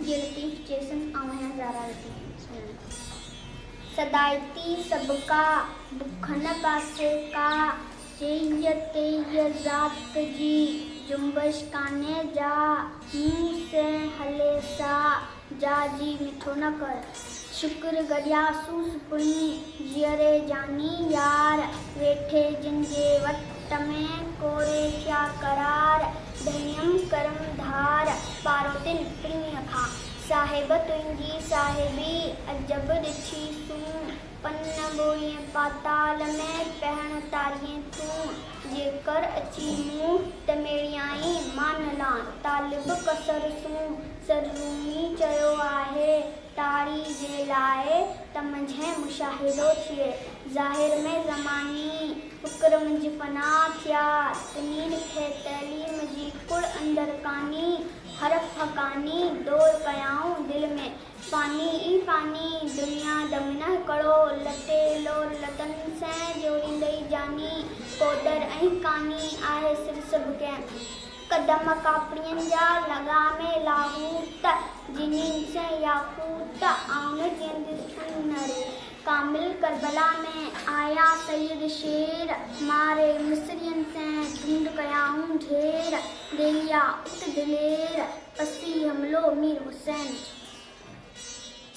ये लतीफ जैसन आवाज़ ज़रा सदायती सबका बुखन पासे का जैयते ज़ात जी जुम्बश काने जा मुँह से हले सा जा जी मिठो न कर शुक्र गरिया सुसपुणी जियरे जानी यार वेठे जिनजे वट में कोरे क्या करार दहियम करम धार पारोतिन प्रिय खा साहेब तुंजी साहेबी अजब दिछी सू पन्न बोए पाताल में पहन तारिये तू जेकर अची मुँह तमेड़ियाई मानला तालिब कसर सू सररूमी चयो आहे तारी जे लाए तमझे मुशाहिदो थिए ज़ाहिर में ज़मानी फ़ुक्र मुंहिंजी फना थिया तनीन खे तैलीम जी कुड़ अंदर कानी हरफ हकानी दौर कयाऊं दिल में पानी ई पानी दुनिया दमन कड़ो लते लोर लतन से जोड़ींदई जानी कोदर ऐं कानी आहे सिर सब के कदम कापड़ियन जा लगा में लाहूत जिनीन से याकूत आउन जेंद सुनरे कामिल करबला में आया सैयद शेर मारे मिस्रियन से ढूंढ कयाऊं ढेर देलिया उत दिलेर पसी हमलो मीर हुसैन